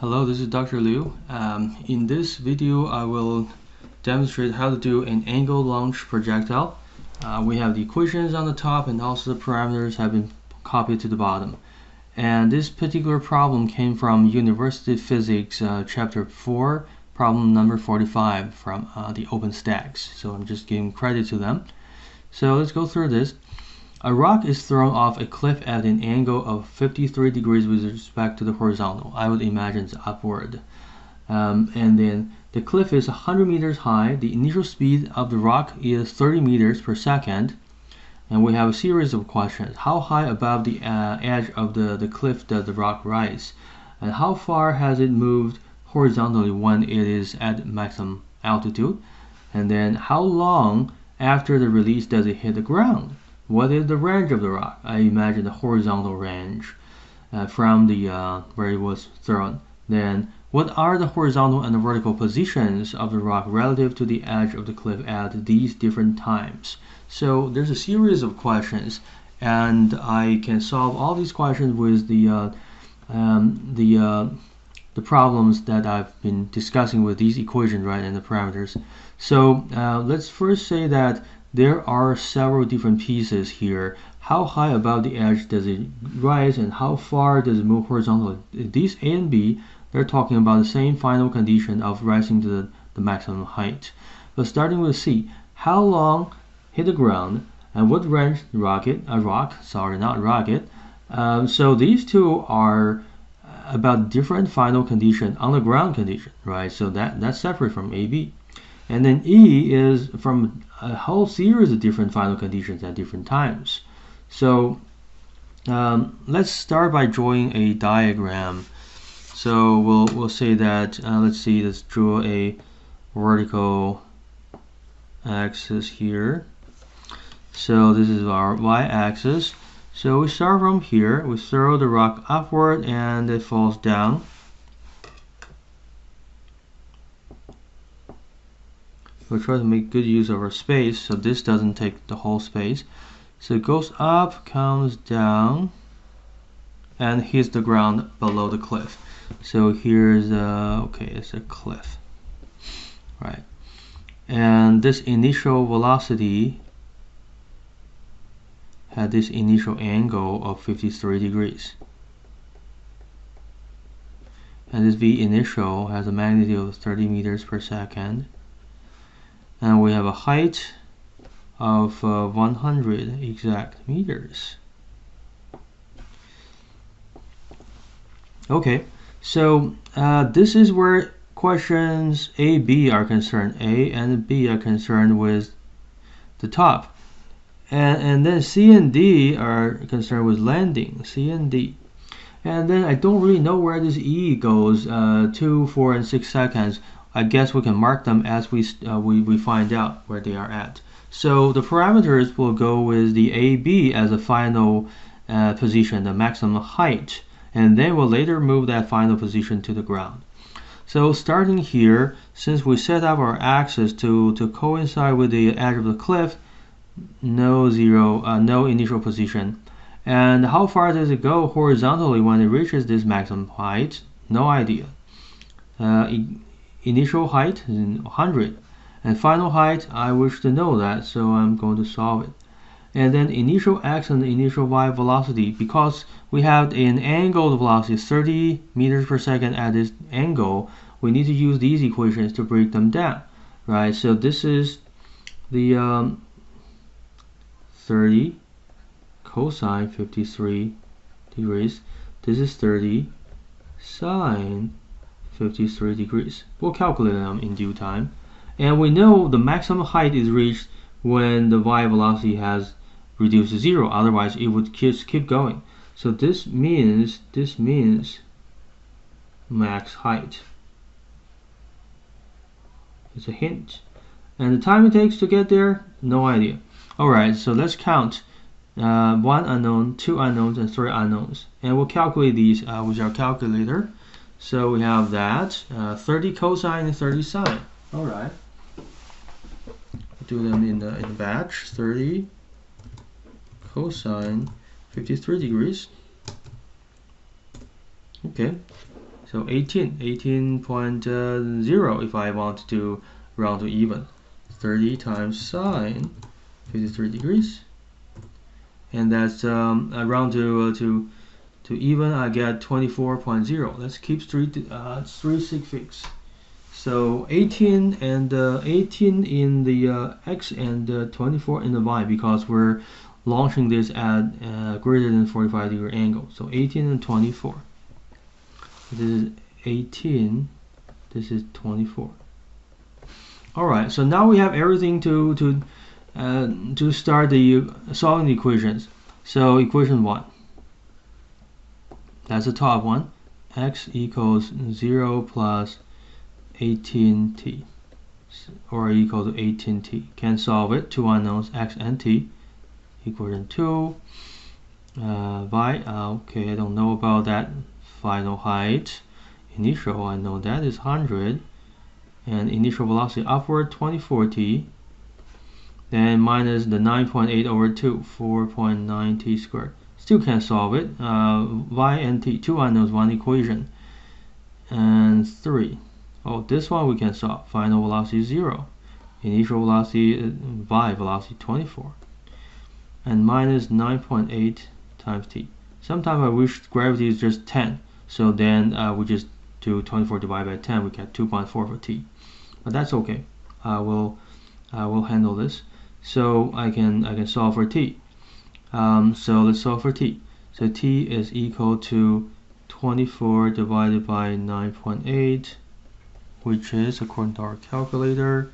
Hello, this is Dr. Liu. In this video, I will demonstrate how to do an angle launch projectile. We have the equations on the top and also the parameters have been copied to the bottom. And this particular problem came from University Physics Chapter 4, problem number 45 from the OpenStax. So I'm just giving credit to them. So let's go through this. A rock is thrown off a cliff at an angle of 53 degrees with respect to the horizontal. I would imagine it's upward. And then the cliff is 100 meters high. The initial speed of the rock is 30 meters per second. And we have a series of questions. How high above the edge of the cliff does the rock rise? And how far has it moved horizontally when it is at maximum altitude? And then how long after the release does it hit the ground? What is the range of the rock? I imagine the horizontal range from the where it was thrown. Then what are the horizontal and the vertical positions of the rock relative to the edge of the cliff at these different times? So there's a series of questions, and I can solve all these questions with the problems that I've been discussing with these equations, right, and the parameters. So let's first say that there are several different pieces here. How high above the edge does it rise and how far does it move horizontally? These A and B, they're talking about the same final condition of rising to the maximum height. But starting with C, how long hit the ground and what range so these two are about different final condition on the ground condition, right? So that's separate from AB. And then E is from a whole series of different final conditions at different times. So let's start by drawing a diagram. So we'll say that let's draw a vertical axis here. So this is our y-axis. So we start from here. We throw the rock upward and it falls down. We'll try to make good use of our space so this doesn't take the whole space. So it goes up, comes down, and hits the ground below the cliff. So here's it's a cliff, right? And this initial velocity had this initial angle of 53 degrees. And this V initial has a magnitude of 30 meters per second. And we have a height of 100 exact meters. Okay, so this is where questions A, B are concerned. A and B are concerned with the top. And then C and D are concerned with landing, C and D. And then I don't really know where this E goes, 2, 4, and 6 seconds. I guess we can mark them as we find out where they are at. So the parameters will go with the AB as a final position, the maximum height, and then we'll later move that final position to the ground. So starting here, since we set up our axis to coincide with the edge of the cliff, no initial position. And how far does it go horizontally when it reaches this maximum height? No idea. Initial height is 100 and final height I wish to know that, so I'm going to solve it. And then initial x and initial y velocity, because we have an angled velocity 30 meters per second at this angle, we need to use these equations to break them down, right? So this is the 30 cosine 53 degrees. This is 30 sine 53 degrees. We'll calculate them in due time. And we know the maximum height is reached when the y velocity has reduced to 0. Otherwise, it would just keep going. So this means max height. It's a hint. And the time it takes to get there, no idea. Alright, so let's count 1 unknown, 2 unknowns, and 3 unknowns. And we'll calculate these with our calculator. So we have that 30 cosine and 30 sine. All right, do them in the batch. 30 cosine 53 degrees. Okay, So 18.0 if I want to round to even. 30 times sine 53 degrees. And that's round to even, I get 24.0. Let's keep three sig figs. So 18 and 18 in the x and 24 in the y, because we're launching this at greater than 45-degree angle. So 18 and 24. This is 18. This is 24. All right. So now we have everything to start the solving the equations. So equation 1. That's the top one. X equals 0 plus 18t, or equal to 18t. Can solve it. Two unknowns, x and t. Equation 2. Y. Okay, I don't know about that. Final height. Initial, I know that is 100. And initial velocity upward 24t. Then minus the 9.8 over 2, 4.9t squared. Still can't solve it. Y and t, two unknowns, one equation. And 3. Oh, this one we can solve. Final velocity 0. Initial velocity, y velocity 24. And minus 9.8 times t. Sometimes I wish gravity is just 10. So then we just do 24 divided by 10. We get 2.4 for t. But that's okay. I will handle this. So I can solve for t. So let's solve for t. So t is equal to 24 divided by 9.8, which is, according to our calculator,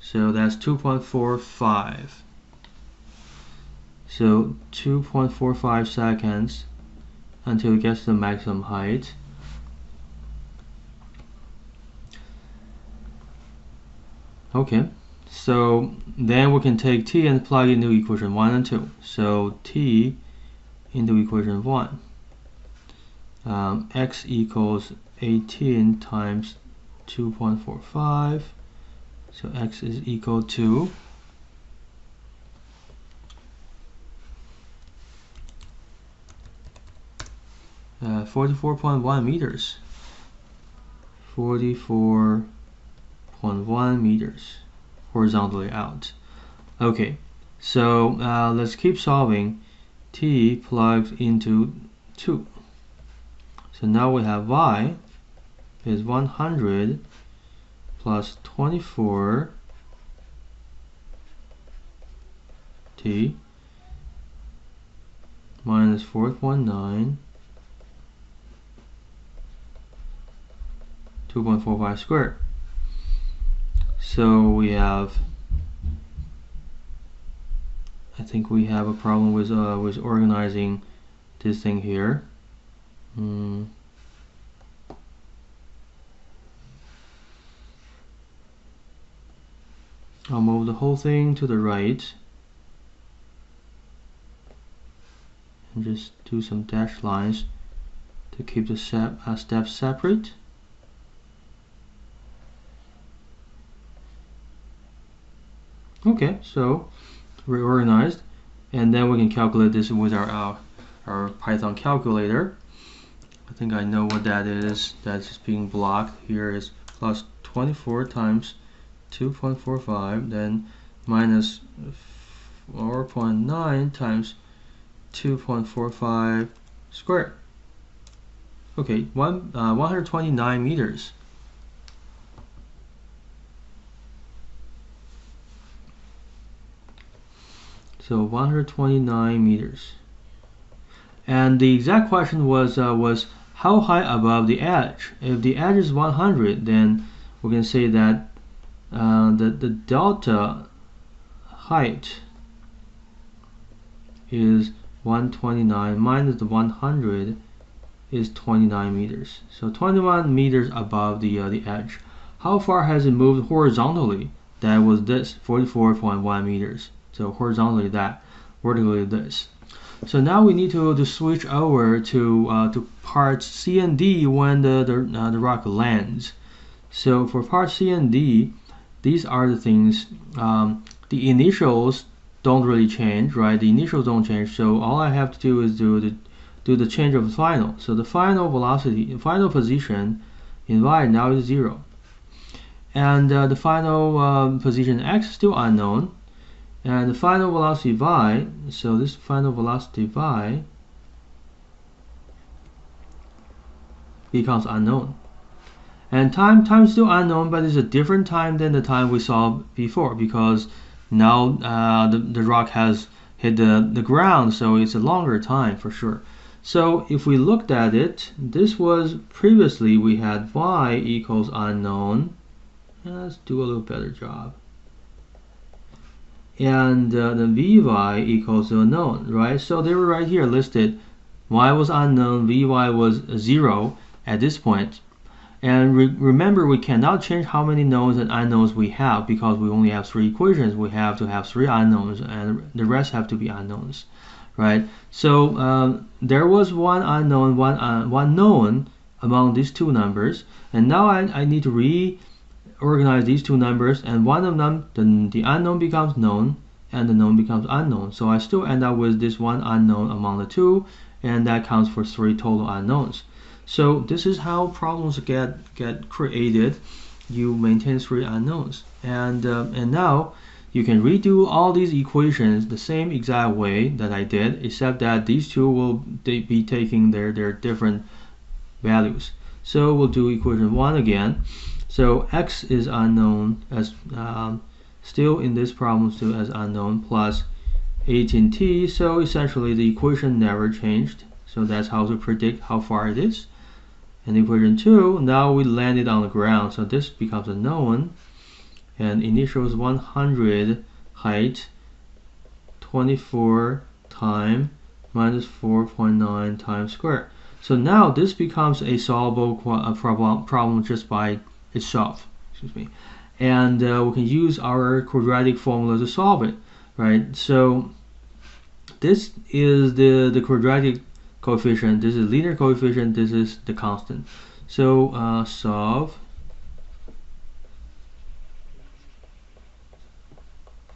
so that's 2.45. So 2.45 seconds until it gets to the maximum height. Okay, so then we can take t and plug into equation 1 and 2. So t into equation 1. X equals 18 times 2.45. So x is equal to 44.1 meters. 44.1 meters horizontally out. Okay, so let's keep solving. T plugs into 2. So now we have y is 100 plus 24 t minus 4.9, 2.45 squared. So we have, I think we have a problem with organizing this thing here. I'll move the whole thing to the right and just do some dashed lines to keep the steps separate. Okay, so reorganized, and then we can calculate this with our Python calculator. I think I know what that is. That's being blocked. Here is plus 24 times 2.45, then minus 4.9 times 2.45 squared. Okay, 129 meters. So 129 meters. And the exact question was how high above the edge? If the edge is 100, then we can say that the delta height is 129 minus the 100 is 29 meters. So 21 meters above the edge. How far has it moved horizontally? That was this, 44.1 meters. So horizontally that, vertically this. So now we need to switch over to parts C and D when the rock lands. So for part C and D, these are the things. The initials don't really change, right? The initials don't change. So all I have to do is do do the change of final. So the final velocity, final position in y now is 0. And the final position x is still unknown. And the final velocity y, so this final velocity y becomes unknown. And time is still unknown, but it's a different time than the time we saw before, because now the rock has hit the ground, so it's a longer time for sure. So if we looked at it, this was previously we had y equals unknown. Let's do a little better job. And the vy equals to unknown, right? So they were right here listed. Y was unknown, vy was 0 at this point. And remember, we cannot change how many knowns and unknowns we have, because we only have 3 equations. We have to have 3 unknowns, and the rest have to be unknowns, right? So there was one unknown, one known among these two numbers, and now I need to reorganize these two numbers, and one of them, the unknown becomes known, and the known becomes unknown. So I still end up with this one unknown among the two, and that counts for 3 total unknowns. So this is how problems get created. You maintain 3 unknowns, and now you can redo all these equations the same exact way that I did, except that these two will be taking their different values. So we'll do equation 1 again. So x is unknown as still in this problem still as unknown, plus 18t. So essentially the equation never changed. So that's how to predict how far it is. And equation 2, now we landed on the ground, so this becomes a known. And initial is 100, height 24 time minus 4.9 times square. So now this becomes a solvable problem just by itself. Excuse me. And we can use our quadratic formula to solve it, right? So this is the quadratic coefficient, this is linear coefficient, this is the constant. So solve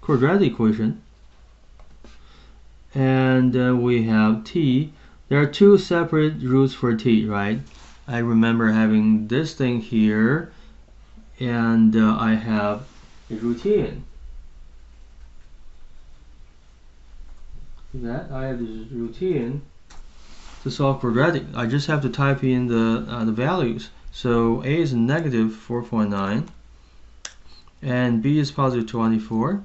quadratic equation, and we have t. There are 2 separate roots for t, right? I remember having this thing here, and I have a routine. That I have this routine. To solve quadratic, I just have to type in the values. So a is negative 4.9, and b is positive 24,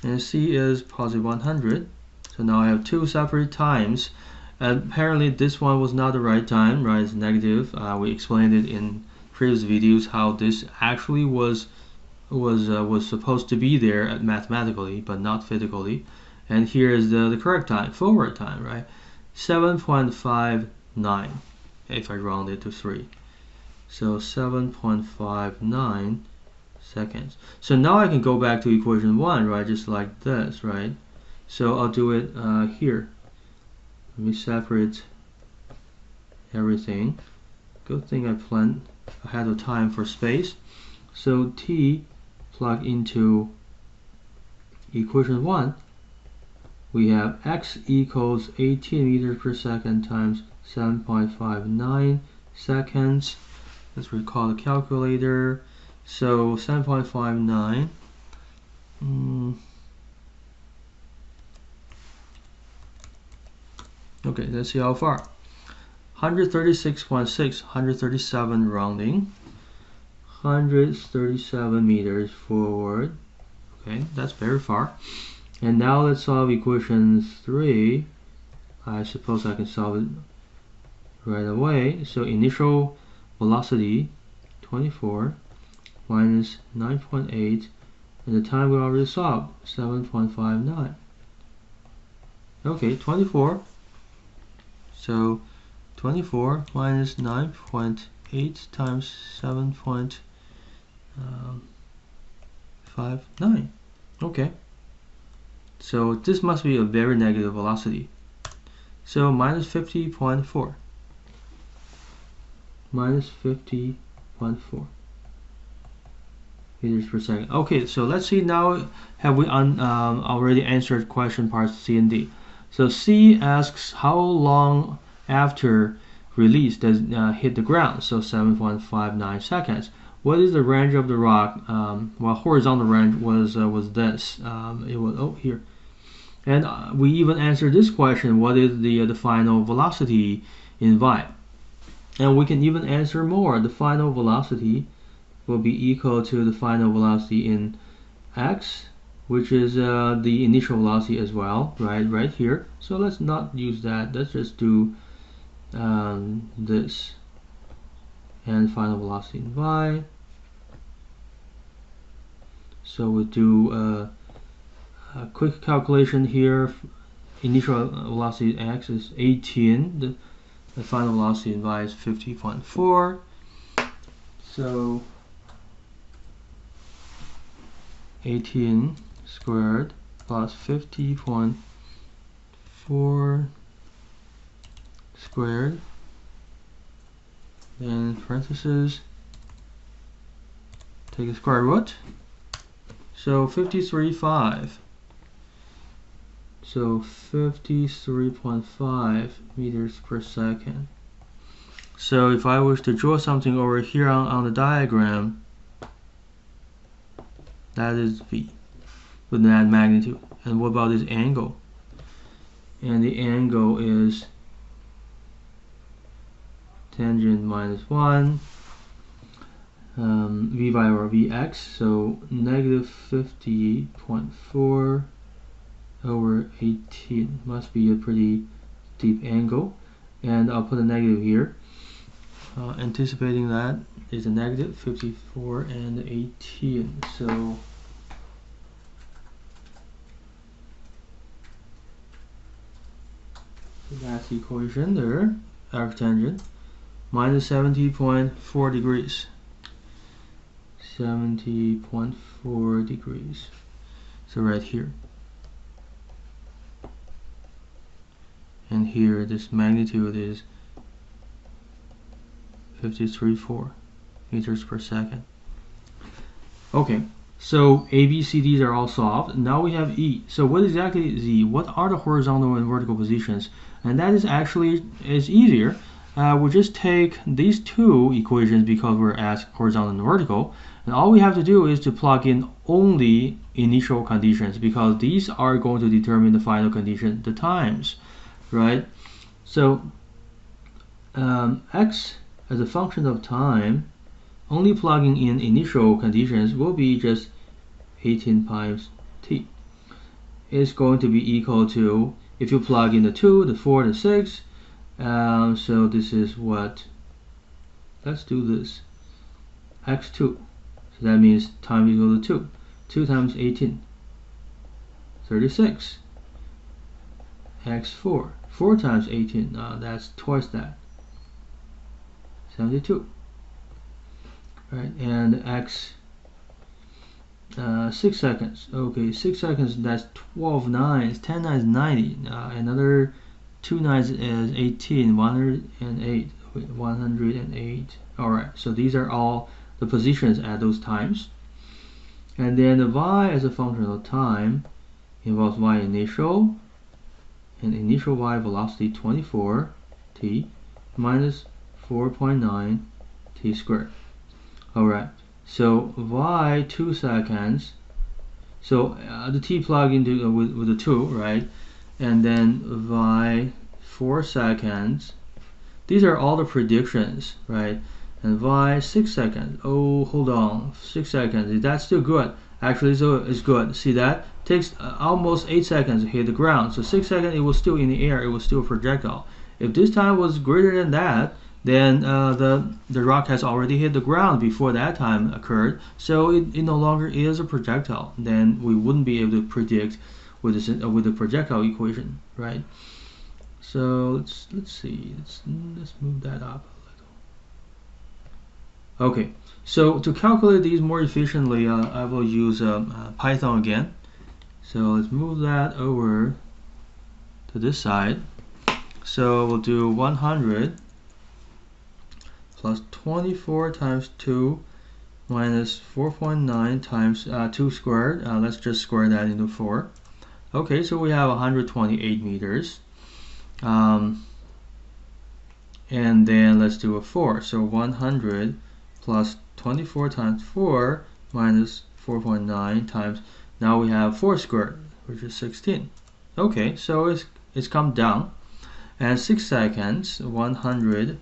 and c is positive 100. So now I have 2 separate times. Apparently this one was not the right time, right? It's negative. We explained it in previous videos how this actually was supposed to be there mathematically, but not physically. And here is the correct time, forward time, right? 7.59 if I round it to 3. So 7.59 seconds. So now I can go back to equation 1, right? Just like this, right? So I'll do it here. Let me separate everything. Good thing I planned ahead of time for space. So t plug into equation 1. We have x equals 18 meters per second times 7.59 seconds. Let's recall the calculator. So 7.59. Okay, let's see how far. 136.6, 137 rounding. 137 meters forward. Okay, that's very far. And now let's solve equation 3. I suppose I can solve it right away. So initial velocity 24 minus 9.8, and the time we already solved 7.59. Okay, 24. So 24 minus 9.8 times 7.59. Okay. So this must be a very negative velocity. So minus 50.4. Minus 50.4 meters per second. Okay, so let's see now, have we already answered question parts C and D. So C asks how long after release does hit the ground, so 7.59 seconds. What is the range of the rock? Well, horizontal range was this. It was here, and we even answered this question: what is the final velocity in y? And we can even answer more. The final velocity will be equal to the final velocity in x, which is the initial velocity as well, right here. So let's not use that. Let's just do this, and final velocity in y. So we'll do a quick calculation here. Initial velocity x is 18. The final velocity in y is 50.4. So 18 squared plus 50.4 squared, then parentheses, take a square root, so 53.5. So 53.5 meters per second. So if I was to draw something over here on the diagram, that is v with that magnitude. And what about this angle? And the angle is tangent minus 1 vy or vx, so negative 50.4 over 18 must be a pretty deep angle, and I'll put a negative here, anticipating that is a negative 54 and 18. So that's the equation there. Arctangent minus 70.4 degrees. 70.4 degrees. So right here. And here this magnitude is 53.4 meters per second. Okay, so A, B, C, D's are all solved. Now we have E. So what exactly is E? What are the horizontal and vertical positions? And that is actually easier. We'll just take these two equations because we're asked horizontal and vertical, and all we have to do is to plug in only initial conditions, because these are going to determine the final condition, the times, right? So x as a function of time, only plugging in initial conditions will be just 18 times t. It's going to be equal to, if you plug in the 2, the 4, the 6, so this is what, let's do this, x2. So that means time equal to 2. 2 times 18, 36. x4, 4 times 18, that's twice that, 72. Right, and x 6 seconds. Okay, 6 seconds, that's 12 nines, 10 nines 90. Another 2 nines is 18, 108. 108. Alright, so these are all the positions at those times. And then the y as a function of time involves y initial, and initial y velocity 24 t minus 4.9 t squared. Alright, so y 2 seconds, so the t plug into with the 2, right? And then y 4 seconds. These are all the predictions, right? And y 6 seconds. Oh, hold on, 6 seconds. That's still good. Actually, so it's good. See that? Takes almost 8 seconds to hit the ground. So 6 seconds, it was still in the air. It was still a projectile. If this time was greater than that, then the rock has already hit the ground before that time occurred. So it no longer is a projectile. Then we wouldn't be able to predict with the projectile equation, right? So let's see. Let's move that up a little. Okay. So to calculate these more efficiently, I will use Python again. So let's move that over to this side. So we'll do 100 plus 24 times 2 minus 4.9 times 2 squared. Let's just square that into 4. Okay, so we have 128 meters. And then let's do a 4. So 100 plus 24 times 4 minus 4.9 times, now we have 4 squared, which is 16. Okay, so it's come down. And 6 seconds, 100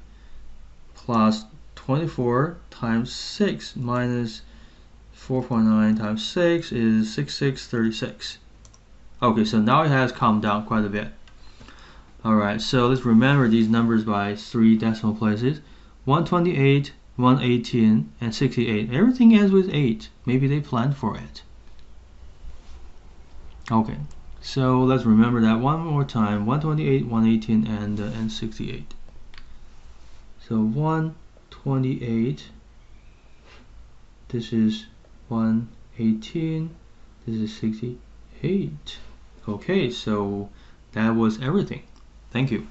plus 24 times 6 minus 4.9 times 6 is 6636. Okay, so now it has come down quite a bit. Alright, so let's remember these numbers by 3 decimal places. 128, 118, and 68. Everything ends with 8. Maybe they planned for it. Okay, so let's remember that one more time. 128, 118, and 68. So 128, this is 118, this is 68. Okay, so that was everything. Thank you.